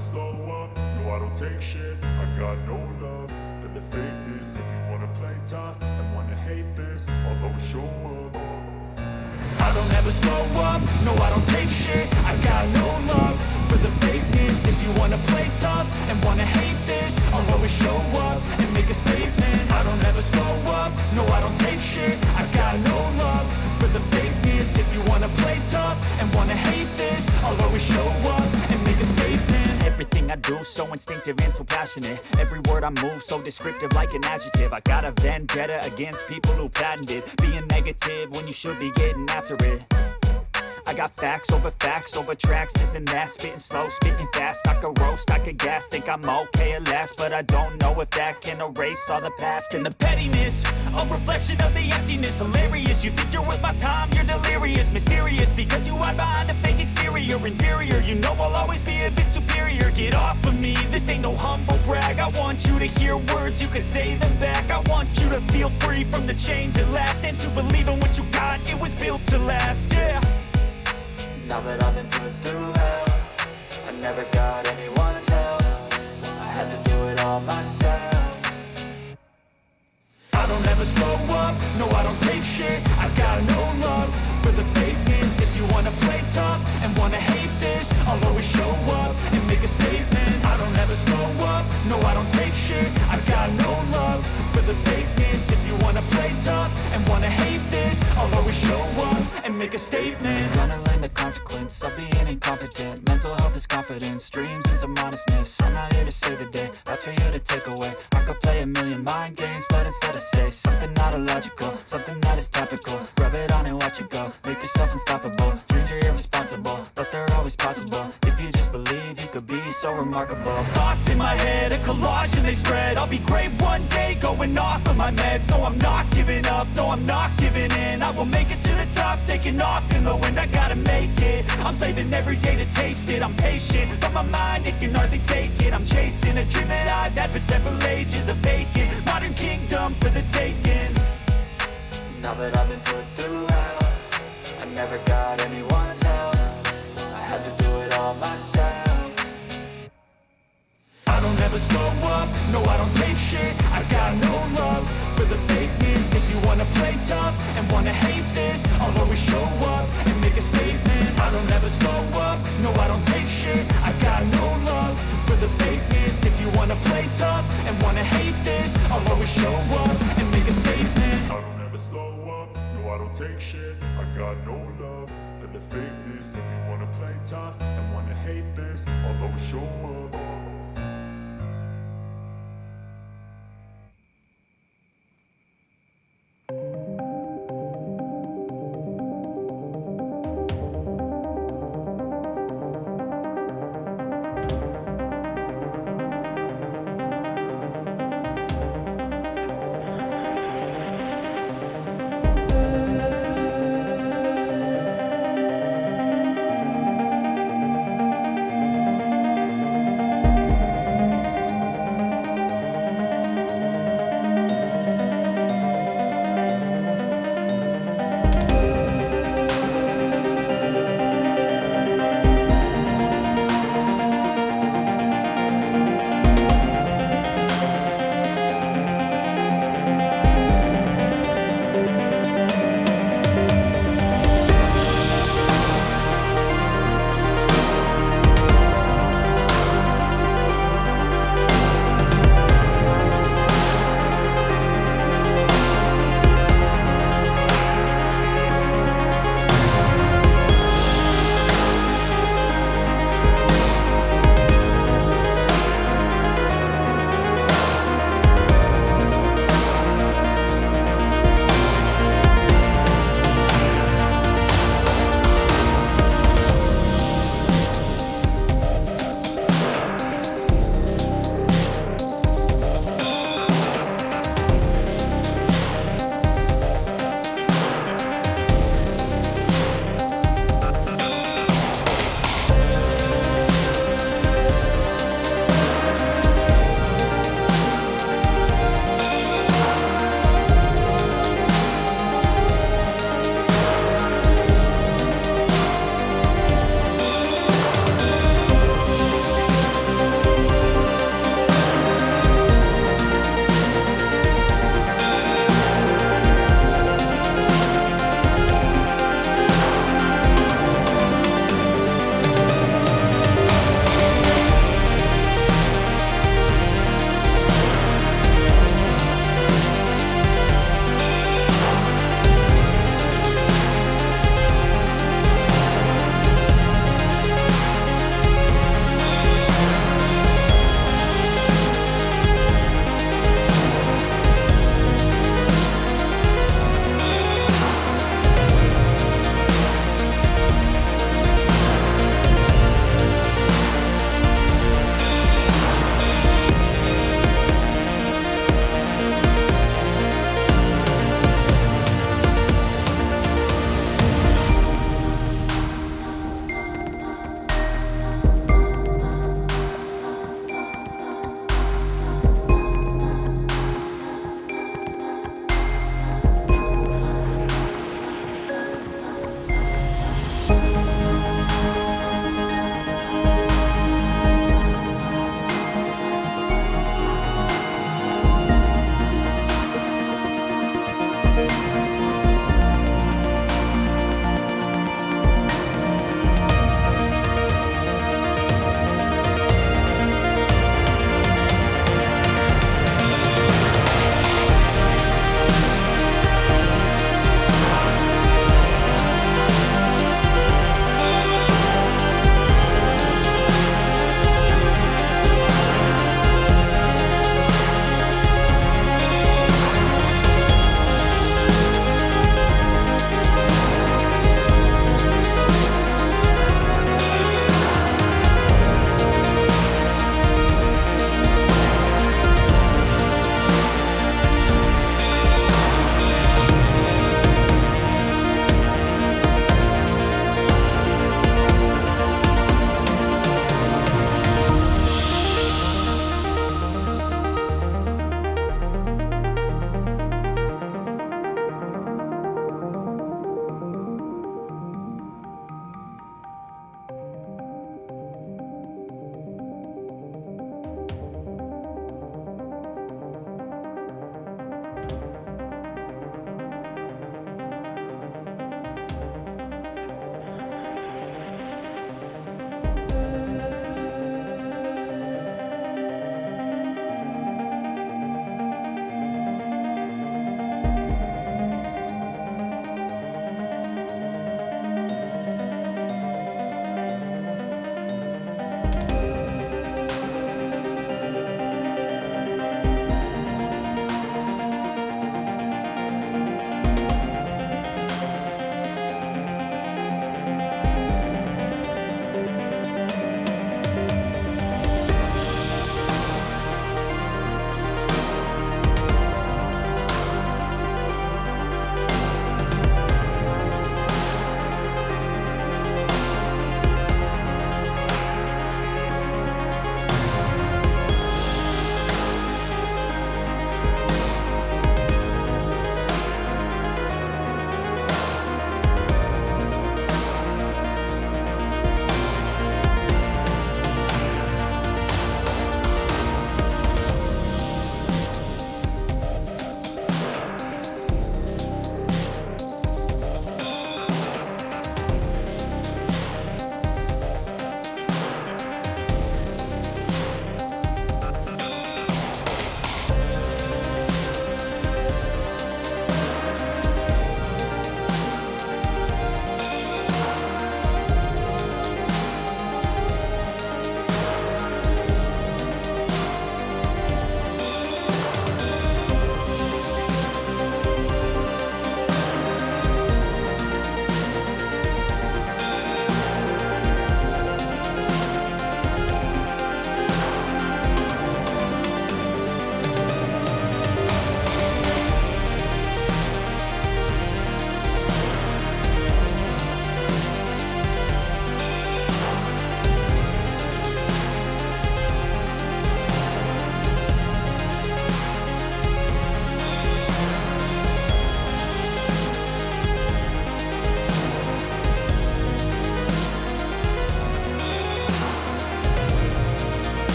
slow up, no I don't take shit. I got no love for the fakeness. If you wanna play tough and wanna hate this, I'll always show up. I don't ever slow up, no I don't take shit. I got no love for the fakeness. If you wanna play tough and wanna hate this, I'll always show up and make a statement. I don't ever slow up, no I don't take shit. I got no love for the fakeness. If you wanna play tough and wanna hate this, I'll always show up and make a statement. Everything I do so instinctive and so passionate. Every word I move so descriptive like an adjective. I got a vendetta against people who patented being negative when you should be getting after it. I got facts over tracks, this and that. Spitting slow, spitting fast. I could roast, I could gas. Think I'm okay at last, but I don't know if that can erase all the past. And the pettiness, a reflection of the emptiness. Hilarious, you think you're worth my time, you're delirious. Mysterious, because you hide behind a fake exterior. Inferior, you know I'll always be a bit superior. Get off of me, this ain't no humble brag. I want you to hear words, you can say them back. I want you to feel free from the chains at last, and to believe in what you got, it was built to last, yeah. Now that I've been put through hell, I never got anyone's help. I had to do it all myself. I don't ever slow up, no I don't take shit. I got no love for the fakeness. If you wanna play tough and wanna hate this, I'll always show up and make a statement. I don't ever slow up, no I don't take shit. I got no love for the fakeness. If you wanna play tough and wanna hate this, I'll always show up and make a statement. Gonna learn the consequence of being incompetent. Mental health is confidence, dreams and some honestness. I'm not here to save the day, that's for you to take away. I could play a million mind games, but instead I say something not illogical, something that is topical. Rub it on and watch it go, make yourself unstoppable. Dreams are irresponsible, but they're always possible. If you just believe, you could be so remarkable. Thoughts in my head, a collage and they spread. I'll be great one day, going off of my meds. No, I'm not giving up, no, I'm not giving in. I will make it to the top, taking off in the wind. I gotta make it, I'm saving every day to taste it. I'm patient, but my mind, it can hardly take it. I'm chasing a dream that I've had for several ages. A vacant, modern kingdom for the taking. Now that I've been put through hell, I never got anyone's help. I had to do it all myself. I don't ever slow up, no I don't take shit. I got no love for the fakeness. If you wanna play tough and wanna hate this, I'll always show up and make a statement. I don't ever slow up, no I don't take shit. I got no love for the fakeness. If you wanna play tough and wanna hate this, I'll always show up and make a statement. I don't ever slow up, no I don't take shit. I got no love for the fakeness. If you wanna play tough and wanna hate this, I'll always show